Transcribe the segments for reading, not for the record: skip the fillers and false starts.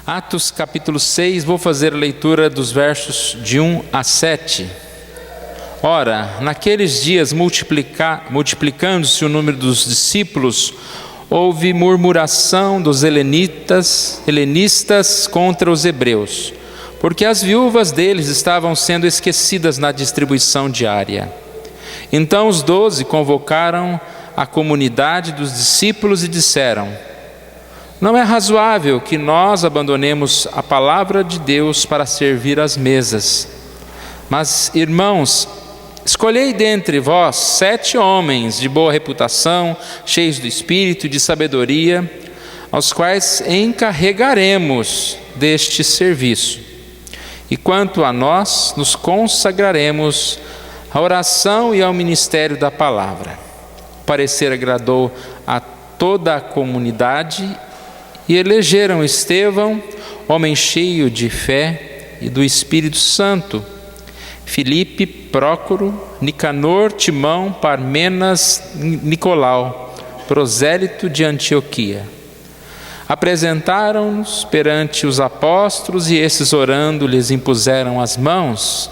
Atos capítulo 6, vou fazer a leitura dos versos de 1 a 7. Ora, naqueles dias, multiplicando-se o número dos discípulos, houve murmuração dos helenistas contra os hebreus, porque as viúvas deles estavam sendo esquecidas na distribuição diária. Então os 12 convocaram a comunidade dos discípulos e disseram: não é razoável que nós abandonemos a palavra de Deus para servir às mesas. Mas, irmãos, escolhei dentre vós 7 homens de boa reputação, cheios do Espírito e de sabedoria, aos quais encarregaremos deste serviço. E quanto a nós, nos consagraremos à oração e ao ministério da palavra. O parecer agradou a toda a comunidade e elegeram Estevão, homem cheio de fé e do Espírito Santo, Filipe, Prócoro, Nicanor, Timão, Parmenas, Nicolau, prosélito de Antioquia. Apresentaram-nos perante os apóstolos e esses, orando, lhes impuseram as mãos.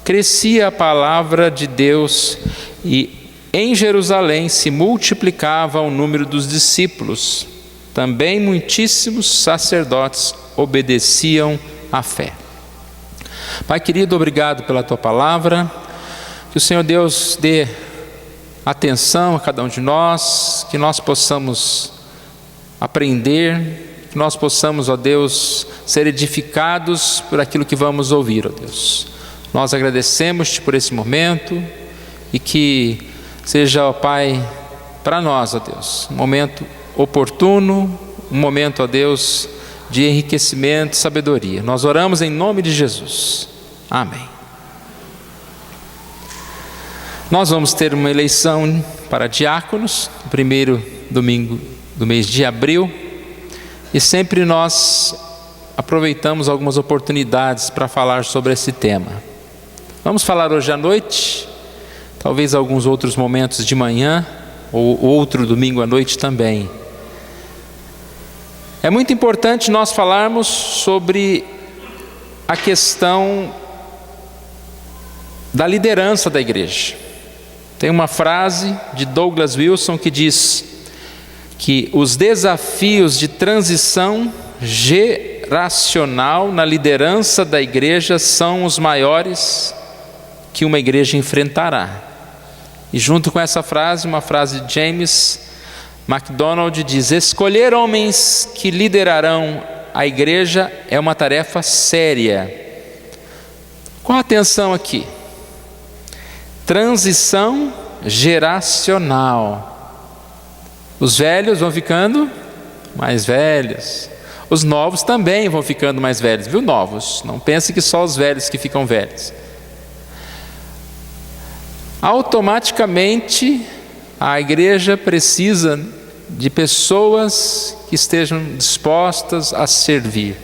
Crescia a palavra de Deus e em Jerusalém se multiplicava o número dos discípulos. Também muitíssimos sacerdotes obedeciam à fé. Pai querido, obrigado pela Tua palavra. Que o Senhor Deus dê atenção a cada um de nós, que nós possamos aprender, que nós possamos, ó Deus, ser edificados por aquilo que vamos ouvir, ó Deus. Nós agradecemos-te por esse momento e que seja, ó Pai, para nós, ó Deus, um momento oportuno, um momento, ó Deus, de enriquecimento e sabedoria. Nós oramos em nome de Jesus. Amém. Nós vamos ter uma eleição para diáconos, no primeiro domingo do mês de abril, e sempre nós aproveitamos algumas oportunidades para falar sobre esse tema. Vamos falar hoje à noite, talvez alguns outros momentos de manhã, ou outro domingo à noite também. É muito importante nós falarmos sobre a questão da liderança da igreja. Tem uma frase de Douglas Wilson que diz que os desafios de transição geracional na liderança da igreja são os maiores que uma igreja enfrentará. E junto com essa frase, uma frase de James MacDonald diz: escolher homens que liderarão a igreja é uma tarefa séria. Qual a atenção aqui? Transição geracional. Os velhos vão ficando mais velhos. Os novos também vão ficando mais velhos, viu, novos? Não pense que só os velhos que ficam velhos. Automaticamente, a igreja precisa de pessoas que estejam dispostas a servir.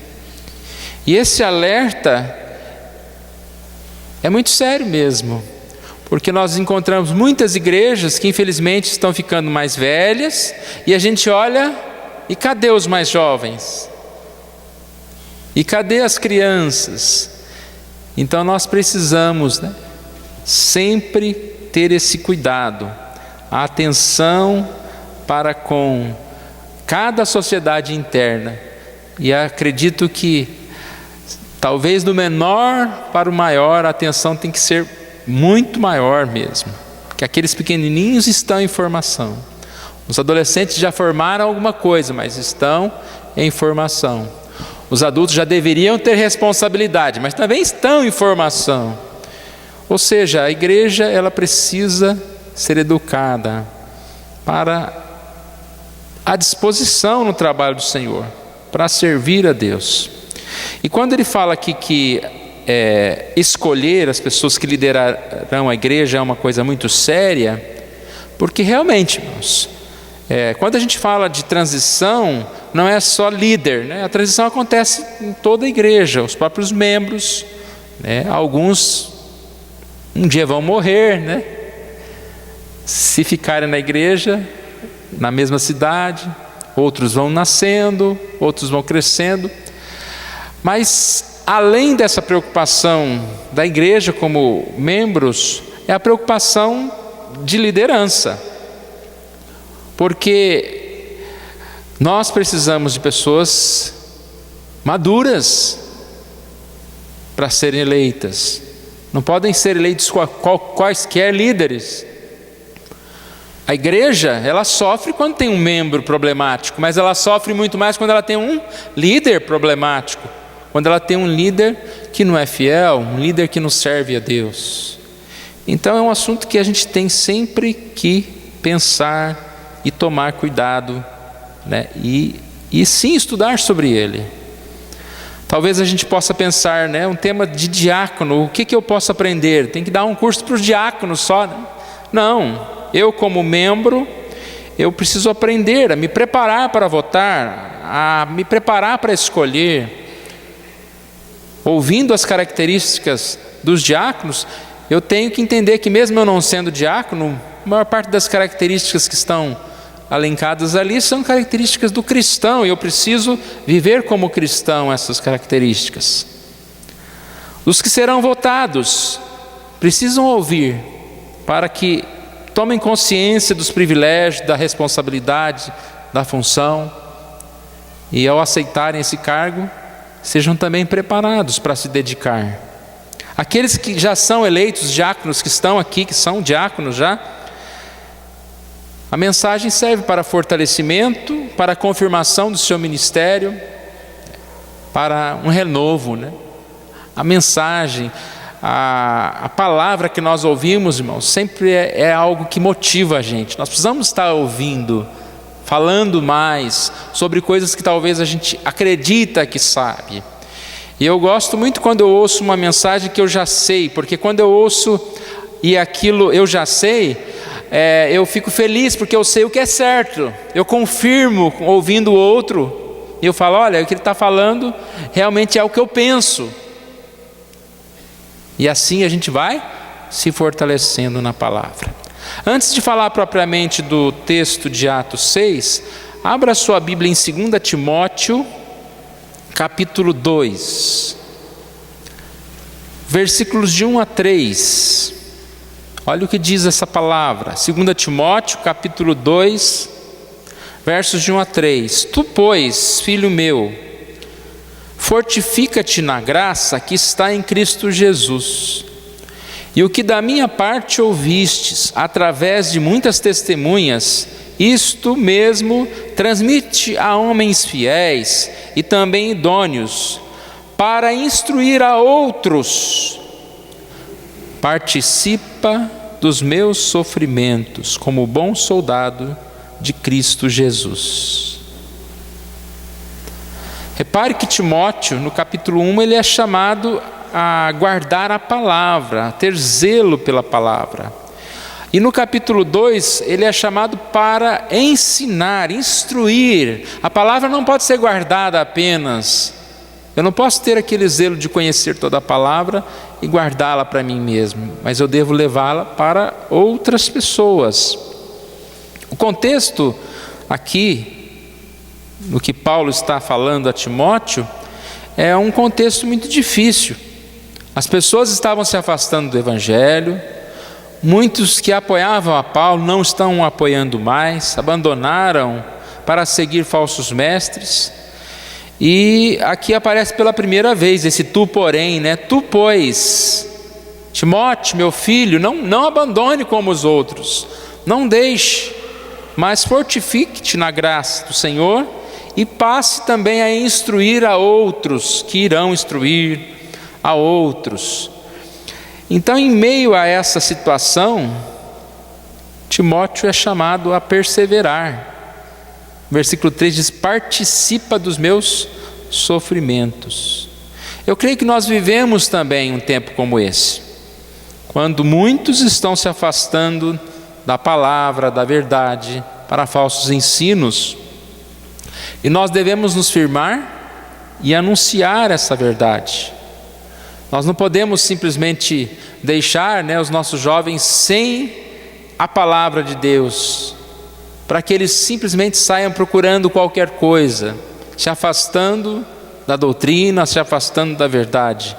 E esse alerta é muito sério mesmo, porque nós encontramos muitas igrejas que infelizmente estão ficando mais velhas, e a gente olha, e cadê os mais jovens? E cadê as crianças? Então nós precisamos, sempre ter esse cuidado, a atenção para com cada sociedade interna. E acredito que talvez do menor para o maior a atenção tem que ser muito maior mesmo, porque aqueles pequenininhos estão em formação. Os adolescentes já formaram alguma coisa, mas estão em formação. Os adultos já deveriam ter responsabilidade, mas também estão em formação. Ou seja, a igreja, ela precisa ser educada para a disposição no trabalho do Senhor, para servir a Deus. E quando ele fala aqui que escolher as pessoas que liderarão a igreja é uma coisa muito séria, porque realmente, irmãos, quando a gente fala de transição, não é só líder, né? A transição acontece em toda a igreja, os próprios membros, né? Alguns um dia vão morrer, né? Se ficarem na igreja, na mesma cidade, outros vão nascendo, outros vão crescendo. Mas além dessa preocupação da igreja como membros, é a preocupação de liderança. Porque nós precisamos de pessoas maduras para serem eleitas. Não podem ser eleitos quaisquer líderes. A igreja, ela sofre quando tem um membro problemático, mas ela sofre muito mais quando ela tem um líder problemático, quando ela tem um líder que não é fiel, um líder que não serve a Deus. Então é um assunto que a gente tem sempre que pensar e tomar cuidado, né? E sim estudar sobre ele. Talvez a gente possa pensar, né, um tema de diácono, o que eu posso aprender? Tem que dar um curso para os diáconos só, né? Não, eu como membro, eu preciso aprender a me preparar para votar, a me preparar para escolher. Ouvindo as características dos diáconos, eu tenho que entender que mesmo eu não sendo diácono, a maior parte das características que estão elencadas ali são características do cristão, e eu preciso viver como cristão essas características. Os que serão votados precisam ouvir para que tomem consciência dos privilégios, da responsabilidade, da função, e ao aceitarem esse cargo, sejam também preparados para se dedicar. Aqueles que já são eleitos diáconos, que estão aqui, que são diáconos já, a mensagem serve para fortalecimento, para a confirmação do seu ministério, para um renovo, né? A mensagem, a palavra que nós ouvimos, irmãos, sempre é algo que motiva a gente. Nós precisamos estar ouvindo, falando mais sobre coisas que talvez a gente acredita que sabe. E eu gosto muito quando eu ouço uma mensagem que eu já sei, porque quando eu ouço e aquilo eu já sei, eu fico feliz porque eu sei o que é certo. Eu confirmo ouvindo o outro, e eu falo, olha, o que ele está falando realmente é o que eu penso. E assim a gente vai se fortalecendo na palavra. Antes de falar propriamente do texto de Atos 6, abra sua Bíblia em 2 Timóteo, capítulo 2, versículos de 1 a 3. Olha o que diz essa palavra. 2 Timóteo, capítulo 2, versos de 1 a 3. Tu, pois, filho meu, fortifica-te na graça que está em Cristo Jesus. E o que da minha parte ouvistes, através de muitas testemunhas, isto mesmo transmite a homens fiéis e também idôneos, para instruir a outros. Participa dos meus sofrimentos, como bom soldado de Cristo Jesus. Repare que Timóteo, no capítulo 1, ele é chamado a guardar a palavra, a ter zelo pela palavra. E no capítulo 2, ele é chamado para ensinar, instruir. A palavra não pode ser guardada apenas. Eu não posso ter aquele zelo de conhecer toda a palavra e guardá-la para mim mesmo, mas eu devo levá-la para outras pessoas. O contexto aqui, no que Paulo está falando a Timóteo, é um contexto muito difícil. As pessoas estavam se afastando do Evangelho, muitos que apoiavam a Paulo não estão o apoiando mais, abandonaram para seguir falsos mestres. E aqui aparece pela primeira vez esse tu, porém, né? Tu, pois, Timóteo, meu filho, não abandone como os outros, não deixe, mas fortifique-te na graça do Senhor e passe também a instruir a outros, que irão instruir a outros. Então, em meio a essa situação, Timóteo é chamado a perseverar. Versículo 3 diz, participa dos meus sofrimentos. Eu creio que nós vivemos também um tempo como esse, quando muitos estão se afastando da palavra, da verdade, para falsos ensinos, e nós devemos nos firmar e anunciar essa verdade. Nós não podemos simplesmente deixar, os nossos jovens sem a palavra de Deus, para que eles simplesmente saiam procurando qualquer coisa, se afastando da doutrina, se afastando da verdade.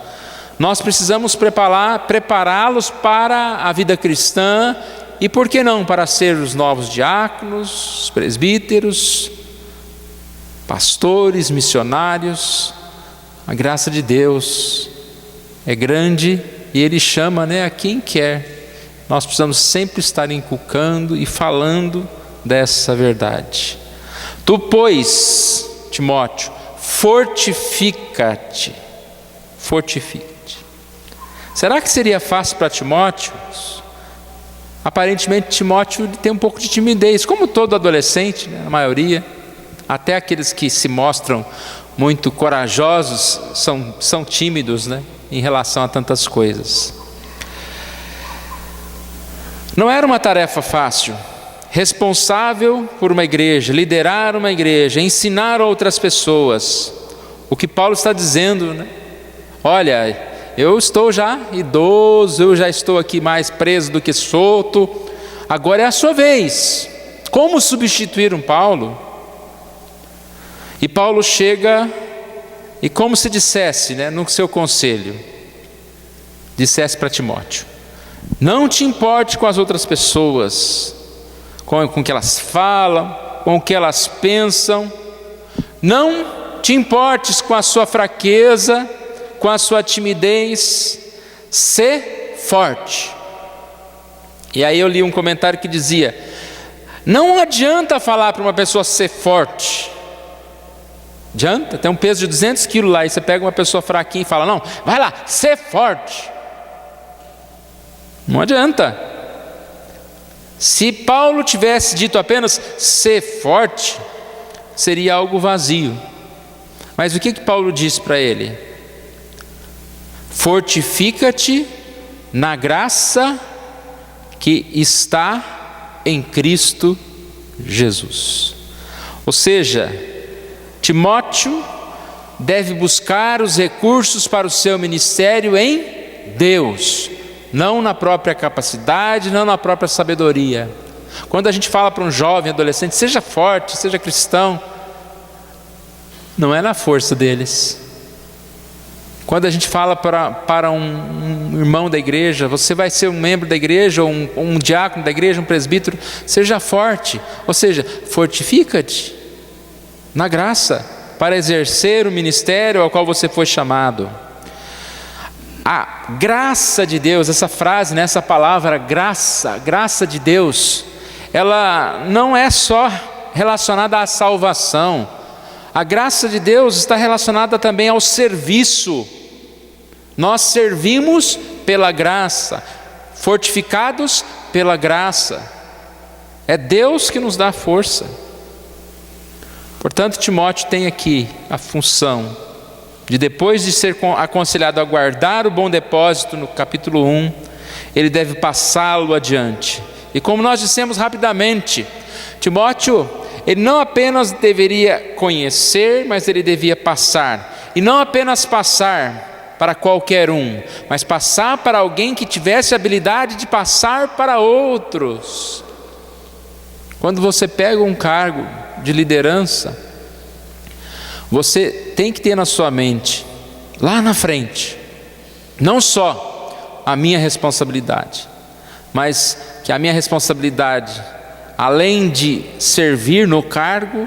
Nós precisamos prepará-los para a vida cristã e, por que não, para ser os novos diáconos, presbíteros, pastores, missionários. A graça de Deus é grande e Ele chama, a quem quer. Nós precisamos sempre estar inculcando e falando dessa verdade. Tu, pois, Timóteo, fortifica-te. Será que seria fácil para Timóteo? Aparentemente Timóteo tem um pouco de timidez, como todo adolescente, a maioria. Até aqueles que se mostram muito corajosos são tímidos, em relação a tantas coisas. Não era uma tarefa fácil. Responsável por uma igreja, liderar uma igreja, ensinar outras pessoas. O que Paulo está dizendo, olha, eu estou já idoso, eu já estou aqui mais preso do que solto, agora é a sua vez. Como substituir um Paulo? E Paulo chega e, como se dissesse, no seu conselho, dissesse para Timóteo: não te importe com as outras pessoas, com o que elas falam, com o que elas pensam. Não te importes com a sua fraqueza, com a sua timidez. Sê forte. E aí eu li um comentário que dizia: não adianta falar para uma pessoa ser forte. Adianta? Tem um peso de 200 quilos lá, e você pega uma pessoa fraquinha e fala: não, vai lá, ser forte. Não adianta. Se Paulo tivesse dito apenas ser forte, seria algo vazio. Mas o que Paulo disse para ele? Fortifica-te na graça que está em Cristo Jesus. Ou seja, Timóteo deve buscar os recursos para o seu ministério em Deus, não na própria capacidade, não na própria sabedoria. Quando a gente fala para um jovem, adolescente, seja forte, seja cristão, não é na força deles. Quando a gente fala para um irmão da igreja, você vai ser um membro da igreja, ou um diácono da igreja, um presbítero, seja forte, ou seja, fortifica-te na graça, para exercer o ministério ao qual você foi chamado. A graça de Deus, essa frase, essa palavra graça de Deus, ela não é só relacionada à salvação. A graça de Deus está relacionada também ao serviço. Nós servimos pela graça, fortificados pela graça. É Deus que nos dá força. Portanto, Timóteo tem aqui a função de, depois de ser aconselhado a guardar o bom depósito no capítulo 1, ele deve passá-lo adiante. E como nós dissemos rapidamente, Timóteo, ele não apenas deveria conhecer, mas ele devia passar. E não apenas passar para qualquer um, mas passar para alguém que tivesse a habilidade de passar para outros. Quando você pega um cargo de liderança, você tem que ter na sua mente, lá na frente, não só a minha responsabilidade, mas que a minha responsabilidade, além de servir no cargo,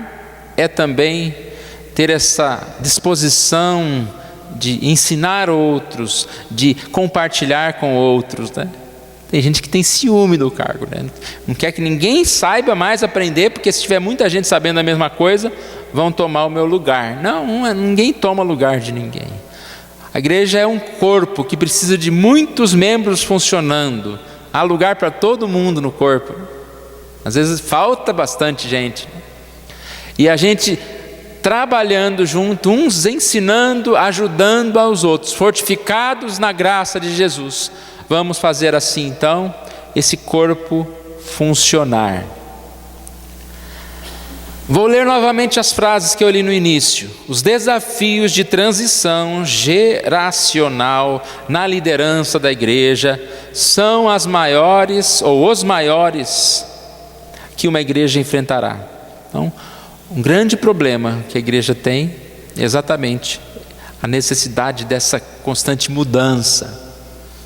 é também ter essa disposição de ensinar outros, de compartilhar com outros, Tem gente que tem ciúme do cargo, Não quer que ninguém saiba mais aprender, porque se tiver muita gente sabendo a mesma coisa, vão tomar o meu lugar. Não, ninguém toma lugar de ninguém. A igreja é um corpo que precisa de muitos membros funcionando. Há lugar para todo mundo no corpo. Às vezes falta bastante gente. E a gente trabalhando junto, uns ensinando, ajudando aos outros, fortificados na graça de Jesus. Vamos fazer assim então, esse corpo funcionar. Vou ler novamente as frases que eu li no início. Os desafios de transição geracional na liderança da igreja são as maiores, ou os maiores, que uma igreja enfrentará. Então, um grande problema que a igreja tem Exatamente. A necessidade dessa constante mudança.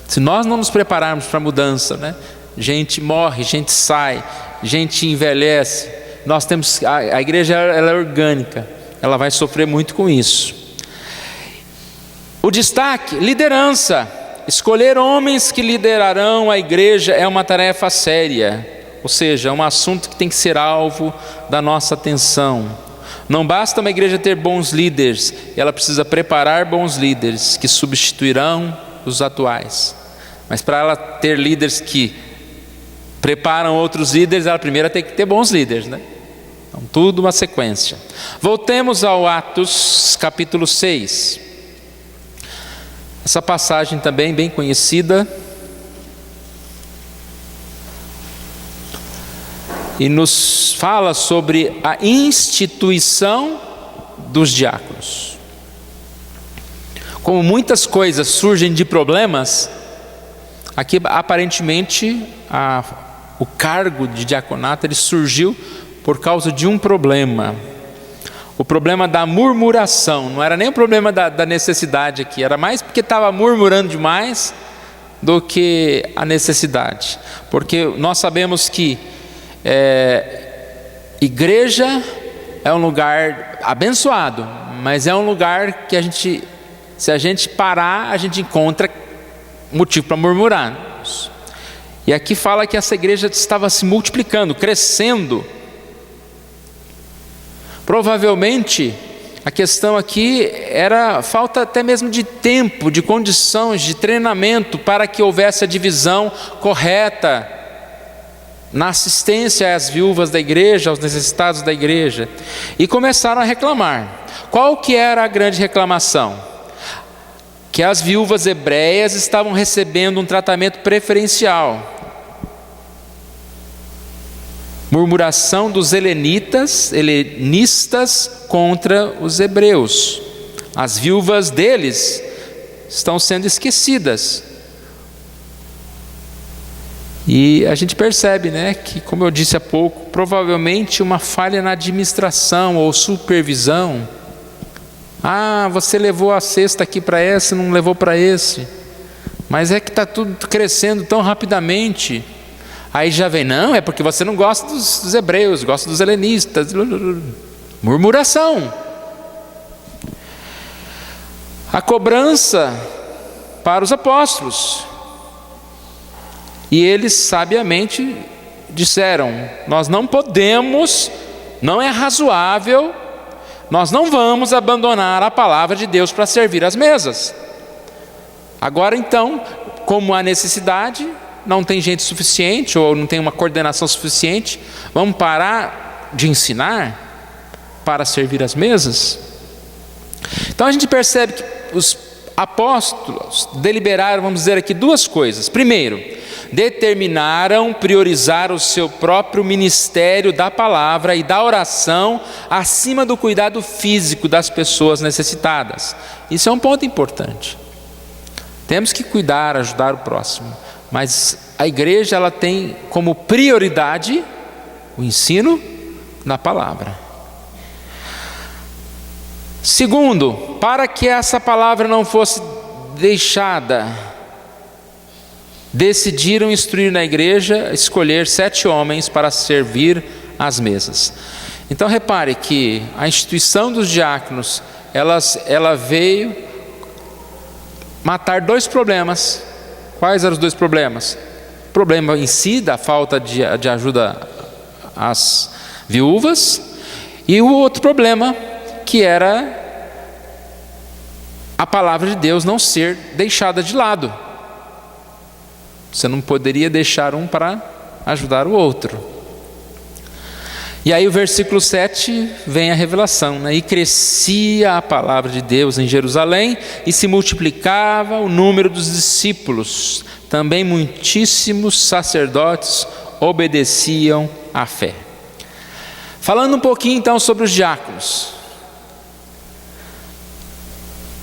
Se nós não nos prepararmos para a mudança, né? Gente morre, gente sai, gente envelhece. Nós temos, a igreja ela é orgânica, ela vai sofrer muito com isso. O destaque, liderança. Escolher homens que liderarão a igreja é uma tarefa séria, ou seja, é um assunto que tem que ser alvo da nossa atenção. Não basta uma igreja ter bons líderes, ela precisa preparar bons líderes que substituirão os atuais. Mas para ela ter líderes que preparam outros líderes, ela primeiro tem que ter bons líderes, né? Então, tudo uma sequência. Voltemos ao Atos capítulo 6. Essa passagem também bem conhecida. E nos fala sobre a instituição dos diáconos. Como muitas coisas surgem de problemas, aqui aparentemente o cargo de diaconato ele surgiu por causa de um problema. O problema da murmuração. Não era nem o problema da necessidade aqui, era mais porque estava murmurando demais do que a necessidade. Porque nós sabemos que igreja é um lugar abençoado, mas é um lugar que se a gente parar, a gente encontra motivo para murmurar. E aqui fala que essa igreja estava se multiplicando, crescendo. Provavelmente a questão aqui era falta até mesmo de tempo, de condições, de treinamento para que houvesse a divisão correta na assistência às viúvas da igreja, aos necessitados da igreja. E começaram a reclamar. Qual que era a grande reclamação? Que as viúvas hebreias estavam recebendo um tratamento preferencial. Murmuração dos helenistas contra os hebreus. As viúvas deles estão sendo esquecidas. E a gente percebe, né, que, como eu disse há pouco, provavelmente uma falha na administração ou supervisão. Você levou a cesta aqui para esse, não levou para esse. Mas é que está tudo crescendo tão rapidamente. Aí já vem, não, é porque você não gosta dos hebreus, gosta dos helenistas. Murmuração. A cobrança para os apóstolos. E eles sabiamente disseram: nós não podemos, não é razoável, nós não vamos abandonar a palavra de Deus para servir as mesas. Agora então, como há necessidade, não tem gente suficiente ou não tem uma coordenação suficiente, vamos parar de ensinar para servir as mesas? Então a gente percebe que os apóstolos deliberaram, vamos dizer aqui, duas coisas. Primeiro, determinaram priorizar o seu próprio ministério da palavra e da oração acima do cuidado físico das pessoas necessitadas. Isso é um ponto importante. Temos que cuidar, ajudar o próximo, mas a igreja ela tem como prioridade o ensino na palavra. Segundo, para que essa palavra não fosse deixada, decidiram instruir na igreja, escolher 7 homens para servir às mesas. Então repare que a instituição dos diáconos, ela veio matar 2 problemas. Quais eram os 2 problemas? O problema em si, da falta de ajuda às viúvas, e o outro problema, que era a palavra de Deus não ser deixada de lado. Você não poderia deixar um para ajudar o outro. E aí o versículo 7 vem a revelação, né? E crescia a palavra de Deus em Jerusalém e se multiplicava o número dos discípulos. Também muitíssimos sacerdotes obedeciam à fé. Falando um pouquinho então sobre os diáconos.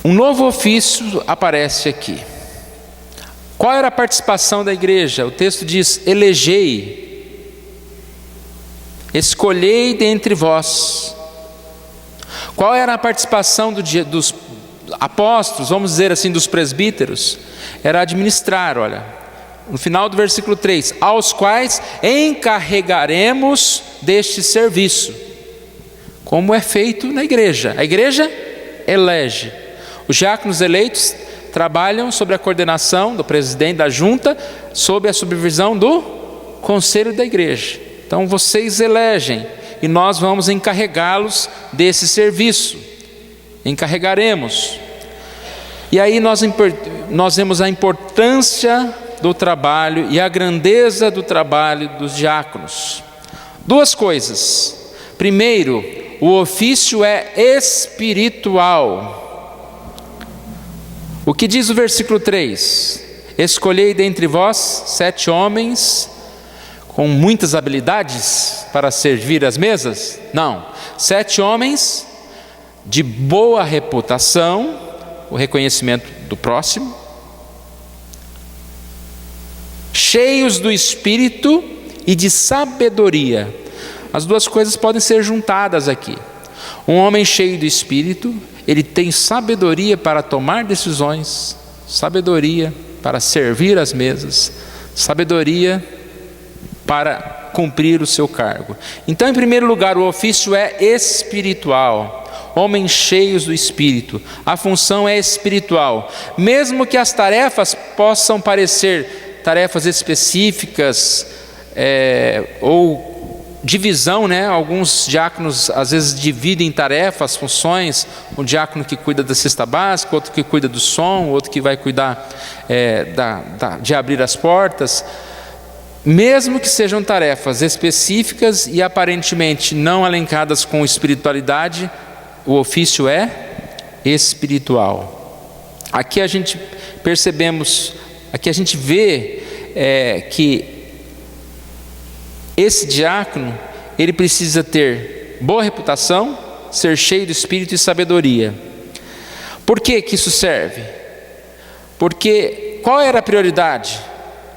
Um novo ofício aparece aqui. Qual era a participação da igreja? O texto diz: elegei, escolhei dentre vós. Qual era a participação dos apóstolos, vamos dizer assim, dos presbíteros? Era administrar, olha, no final do versículo 3, aos quais encarregaremos deste serviço, como é feito na igreja. A igreja elege. Os diáconos eleitos trabalham sob a coordenação do presidente da junta, sob a supervisão do conselho da igreja. Então vocês elegem e nós vamos encarregá-los desse serviço. Encarregaremos. E aí nós vemos a importância do trabalho e a grandeza do trabalho dos diáconos. Duas coisas. Primeiro, o ofício é espiritual. O que diz o versículo 3? Escolhei dentre vós 7 homens com muitas habilidades para servir as mesas? Não. 7 homens de boa reputação, o reconhecimento do próximo, cheios do Espírito e de sabedoria. As duas coisas podem ser juntadas aqui. Um homem cheio do Espírito, ele tem sabedoria para tomar decisões, sabedoria para servir as mesas, sabedoria para cumprir o seu cargo. Então, em primeiro lugar, o ofício é espiritual. Homens cheios do Espírito, a função é espiritual. Mesmo que as tarefas possam parecer tarefas específicas, ou divisão, né? Alguns diáconos às vezes dividem tarefas, funções. Um diácono que cuida da cesta básica, outro que cuida do som, outro que vai cuidar de abrir as portas. Mesmo que sejam tarefas específicas e aparentemente não alencadas com espiritualidade, o ofício é espiritual. Aqui a gente vê que esse diácono, ele precisa ter boa reputação, ser cheio de espírito e sabedoria. Por que isso serve? Porque qual era a prioridade?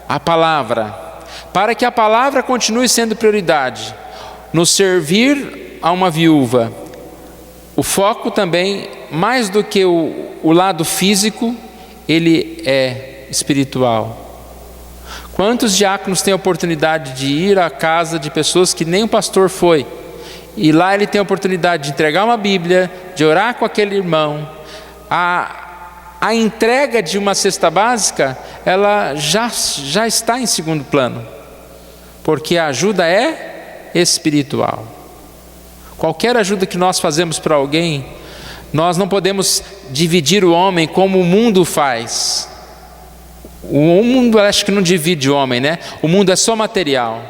A palavra. Para que a palavra continue sendo prioridade, no servir a uma viúva, o foco também, mais do que o lado físico, ele é espiritual. Quantos diáconos têm a oportunidade de ir à casa de pessoas que nem o pastor foi, e lá ele tem a oportunidade de entregar uma Bíblia, de orar com aquele irmão. A entrega de uma cesta básica, ela já está em segundo plano, porque a ajuda é espiritual. Qualquer ajuda que nós fazemos para alguém, nós não podemos dividir o homem como o mundo faz. O mundo, acho que não divide o homem, né? O mundo é só material.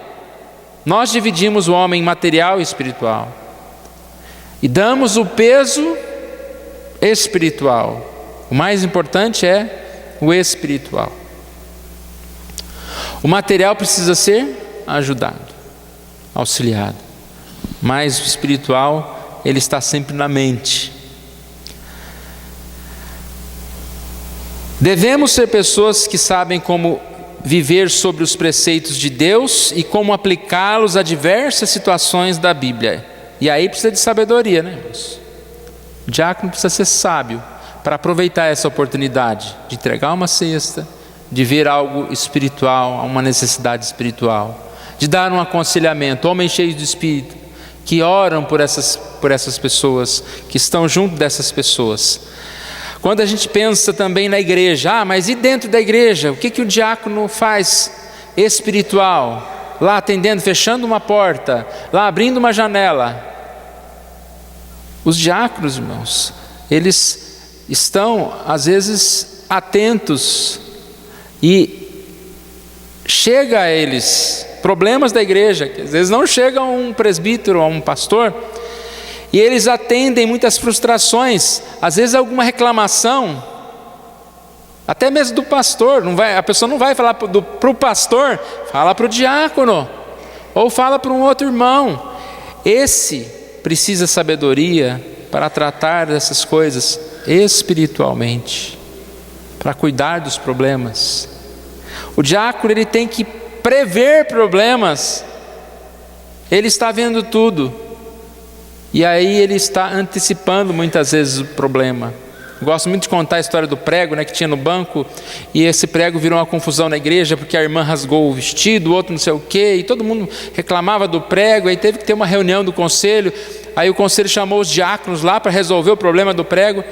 Nós dividimos o homem em material e espiritual, e damos o peso espiritual. O mais importante é o espiritual. O material precisa ser ajudado, auxiliado, mas o espiritual, ele está sempre na mente. Devemos ser pessoas que sabem como viver sobre os preceitos de Deus e como aplicá-los a diversas situações da Bíblia. E aí precisa de sabedoria, né, irmãos? O diácono precisa ser sábio para aproveitar essa oportunidade de entregar uma cesta, de ver algo espiritual, uma necessidade espiritual, de dar um aconselhamento. Homens cheios de Espírito, que oram por essas pessoas, que estão junto dessas pessoas. Quando a gente pensa também na igreja, mas e dentro da igreja? O que o diácono faz espiritual? Lá atendendo, fechando uma porta, lá abrindo uma janela. Os diáconos, irmãos, eles estão às vezes atentos, e chega a eles problemas da igreja, que às vezes não chega a um presbítero, a um pastor, e eles atendem muitas frustrações, às vezes alguma reclamação, até mesmo do pastor. A pessoa não vai falar para o pastor, fala para o diácono, ou fala para um outro irmão. Esse precisa sabedoria para tratar dessas coisas espiritualmente, para cuidar dos problemas. O diácono, ele tem que prever problemas. Ele está vendo tudo. E aí ele está antecipando muitas vezes o problema. Gosto muito de contar a história do prego, né, que tinha no banco, e esse prego virou uma confusão na igreja, porque a irmã rasgou o vestido, o outro não sei o quê, e todo mundo reclamava do prego, aí teve que ter uma reunião do conselho, aí o conselho chamou os diáconos lá para resolver o problema do prego.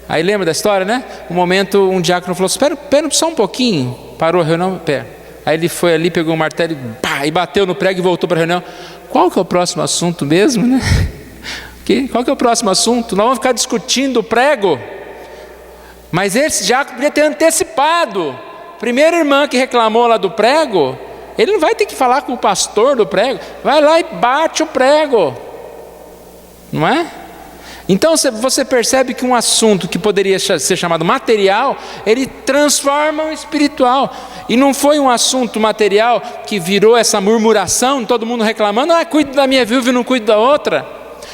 Aí lembra da história, né? Um momento um diácono falou, espera só um pouquinho, parou a reunião, pera. Aí ele foi ali, pegou o martelo e bateu no prego e voltou para a reunião. Qual que é o próximo assunto mesmo, né? Qual que é o próximo assunto? Nós vamos ficar discutindo o prego? Mas esse diácono podia ter antecipado. Primeira irmã que reclamou lá do prego, ele não vai ter que falar com o pastor do prego, vai lá e bate o prego, não é? Então você percebe que um assunto que poderia ser chamado material, ele transforma o espiritual. E não foi um assunto material que virou essa murmuração, todo mundo reclamando, cuido da minha viúva e não cuido da outra.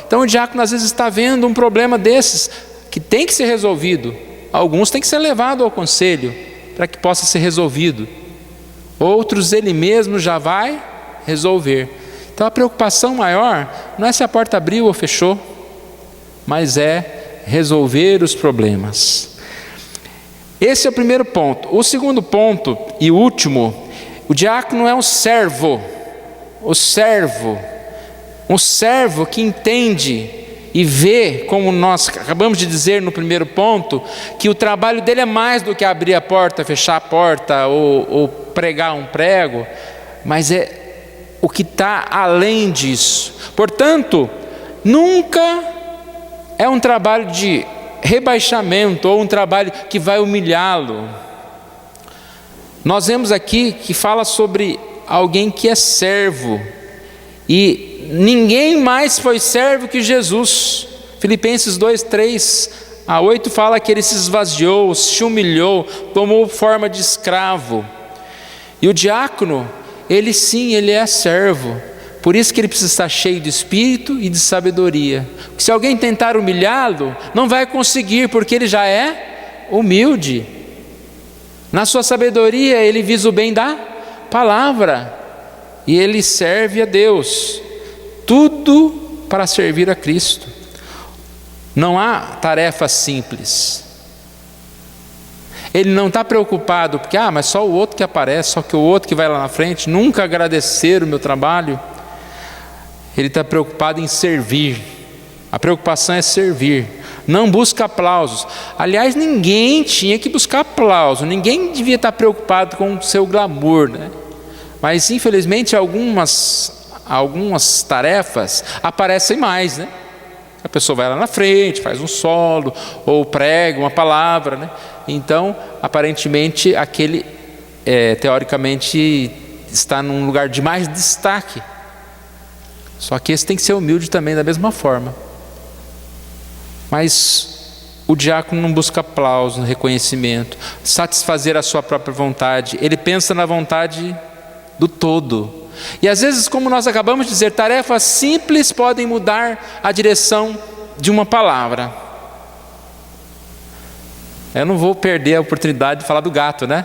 Então o diácono às vezes está vendo um problema desses, que tem que ser resolvido. Alguns têm que ser levados ao conselho, para que possa ser resolvido. Outros ele mesmo já vai resolver. Então a preocupação maior não é se a porta abriu ou fechou, mas é resolver os problemas. Esse é o primeiro ponto. O segundo ponto e último, o diácono é um servo. Um servo que entende e vê, como nós acabamos de dizer no primeiro ponto, que o trabalho dele é mais do que abrir a porta, fechar a porta ou pregar um prego, mas é o que está além disso. Portanto, nunca é um trabalho de rebaixamento ou um trabalho que vai humilhá-lo. Nós vemos aqui que fala sobre alguém que é servo, e ninguém mais foi servo que Jesus. Filipenses 2:3-8 fala que ele se esvaziou, se humilhou, tomou forma de escravo. E o diácono, ele é servo. Por isso que ele precisa estar cheio de espírito e de sabedoria. Se alguém tentar humilhá-lo, não vai conseguir, porque ele já é humilde. Na sua sabedoria, ele visa o bem da palavra, e ele serve a Deus. Tudo para servir a Cristo. Não há tarefa simples. Ele não está preocupado, porque mas só o outro que aparece, só que o outro que vai lá na frente, nunca agradecer o meu trabalho. Ele está preocupado em servir. A preocupação é servir. Não busca aplausos. Aliás, ninguém tinha que buscar aplauso. Ninguém devia estar preocupado com o seu glamour, né? Mas infelizmente algumas tarefas aparecem mais, né? A pessoa vai lá na frente, faz um solo, ou prega uma palavra, né? Então, aparentemente, aquele, teoricamente, está num lugar de mais destaque. Só que esse tem que ser humilde também, da mesma forma. Mas o diácono não busca aplauso, reconhecimento, satisfazer a sua própria vontade. Ele pensa na vontade do todo. E às vezes, como nós acabamos de dizer, tarefas simples podem mudar a direção de uma palavra. Eu não vou perder a oportunidade de falar do gato, né?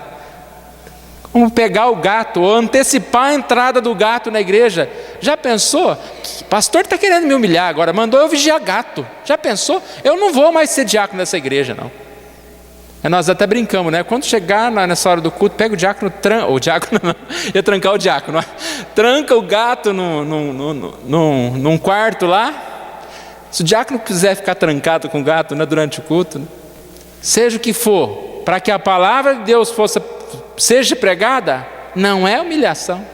Como pegar o gato, ou antecipar a entrada do gato na igreja. Já pensou? O pastor está querendo me humilhar agora, mandou eu vigiar gato. Já pensou? Eu não vou mais ser diácono dessa igreja, não. Nós até brincamos, né? Quando chegar nessa hora do culto, pega o diácono, o diácono não, ia trancar o diácono, tranca o gato num quarto lá. Se o diácono quiser ficar trancado com o gato, né, durante o culto, né, seja o que for, para que a palavra de Deus seja pregada, não é humilhação.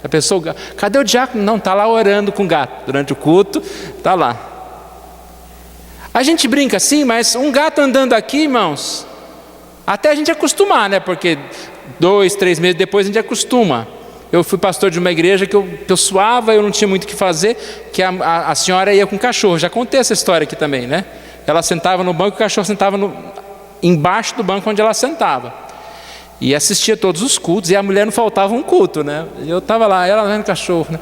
A pessoa, cadê o diácono? Não, está lá orando com o gato, durante o culto, está lá. A gente brinca assim, mas um gato andando aqui, irmãos, até a gente acostumar, né? Porque 2, 3 meses depois a gente acostuma. Eu fui pastor de uma igreja que eu suava, eu não tinha muito o que fazer, que a senhora ia com o cachorro. Já contei essa história aqui também, né? Ela sentava no banco e o cachorro sentava embaixo do banco onde ela sentava. E assistia todos os cultos, e a mulher não faltava um culto, né? E eu estava lá, ela vendo o cachorro, né?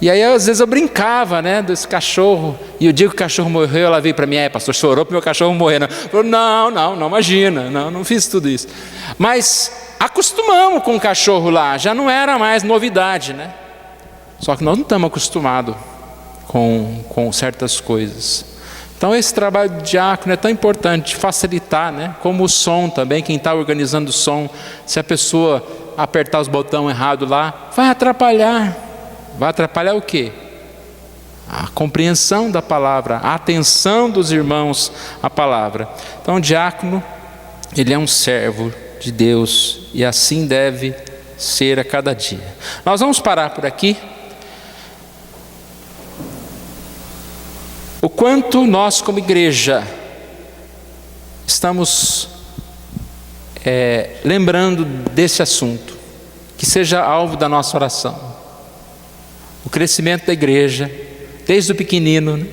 E aí às vezes eu brincava, né, desse cachorro. E o dia que o cachorro morreu, ela veio para mim, pastor, chorou para o meu cachorro morrer, né? Falou, não, imagina, não fiz tudo isso. Mas acostumamos com o cachorro lá, já não era mais novidade, né? Só que nós não estamos acostumados com certas coisas. Então esse trabalho de diácono é tão importante, facilitar, né? Como o som também, quem está organizando o som, se a pessoa apertar os botões errados lá, vai atrapalhar. Vai atrapalhar o quê? A compreensão da palavra, a atenção dos irmãos à palavra. Então o diácono, ele é um servo de Deus e assim deve ser a cada dia. Nós vamos parar por aqui. O quanto nós como igreja estamos lembrando desse assunto, que seja alvo da nossa oração. O crescimento da igreja, desde o pequenino, né?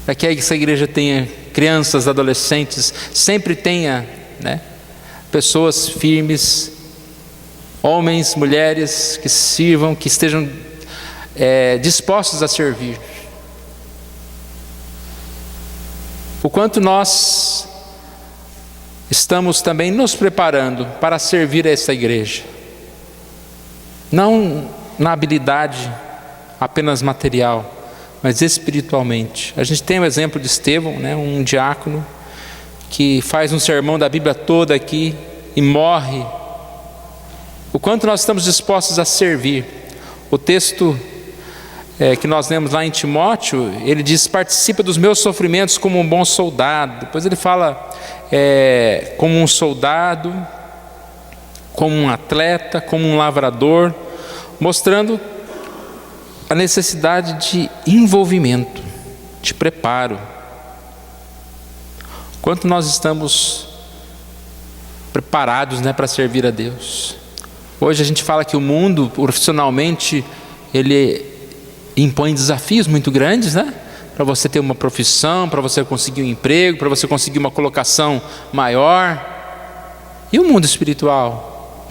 Para que essa igreja tenha crianças, adolescentes, sempre tenha, né, pessoas firmes, homens, mulheres que sirvam, que estejam dispostos a servir. O quanto nós estamos também nos preparando para servir a essa igreja, não na habilidade apenas material, mas espiritualmente. A gente tem o exemplo de Estevão, né, um diácono que faz um sermão da Bíblia toda aqui e morre. O quanto nós estamos dispostos a servir. O texto que nós lemos lá em Timóteo, ele diz: participa dos meus sofrimentos como um bom soldado. Depois ele fala como um soldado, como um atleta, como um lavrador, mostrando a necessidade de envolvimento, de preparo. Quanto nós estamos preparados, né, para servir a Deus. Hoje a gente fala que o mundo, profissionalmente, ele impõe desafios muito grandes, né? Para você ter uma profissão, para você conseguir um emprego, para você conseguir uma colocação maior. E o mundo espiritual?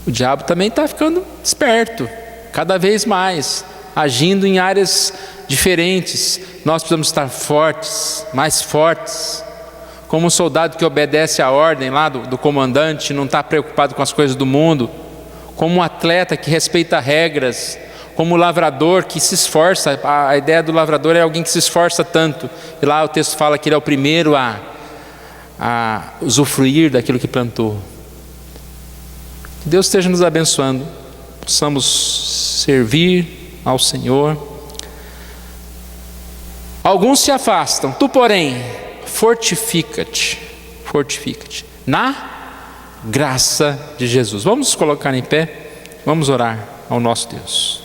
O diabo também está ficando esperto, cada vez mais, agindo em áreas diferentes. Nós precisamos estar fortes, mais fortes. Como um soldado que obedece à ordem lá do comandante, não está preocupado com as coisas do mundo. Como um atleta que respeita regras. Como um lavrador que se esforça. A ideia do lavrador é alguém que se esforça tanto. E lá o texto fala que ele é o primeiro a usufruir daquilo que plantou. Que Deus esteja nos abençoando. Possamos servir ao Senhor. Alguns se afastam. Tu, porém, fortifica-te na graça de Jesus. Vamos nos colocar em pé. Vamos orar ao nosso Deus.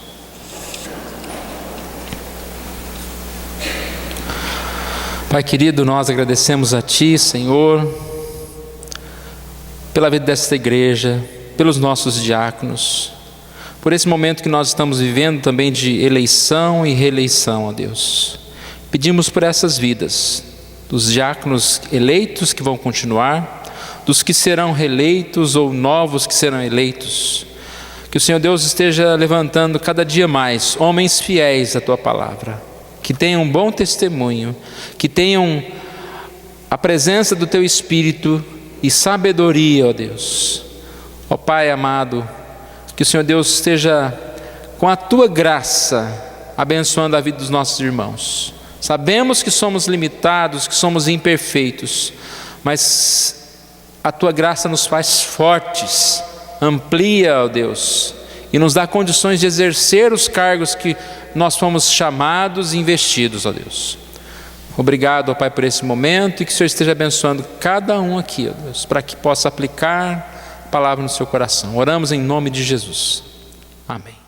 Pai querido, nós agradecemos a Ti, Senhor, pela vida desta igreja, pelos nossos diáconos, por esse momento que nós estamos vivendo também de eleição e reeleição, ó Deus. Pedimos por essas vidas, dos diáconos eleitos que vão continuar, dos que serão reeleitos ou novos que serão eleitos. Que o Senhor Deus esteja levantando cada dia mais homens fiéis à Tua palavra, que tenham um bom testemunho, que tenham a presença do Teu Espírito e sabedoria, ó Deus. Ó Pai amado, que o Senhor Deus esteja com a Tua graça abençoando a vida dos nossos irmãos. Sabemos que somos limitados, que somos imperfeitos, mas a Tua graça nos faz fortes, amplia, ó Deus, e nos dá condições de exercer os cargos que nós fomos chamados e investidos, ó Deus. Obrigado, ó Pai, por esse momento, e que o Senhor esteja abençoando cada um aqui, ó Deus, para que possa aplicar a palavra no seu coração. Oramos em nome de Jesus. Amém.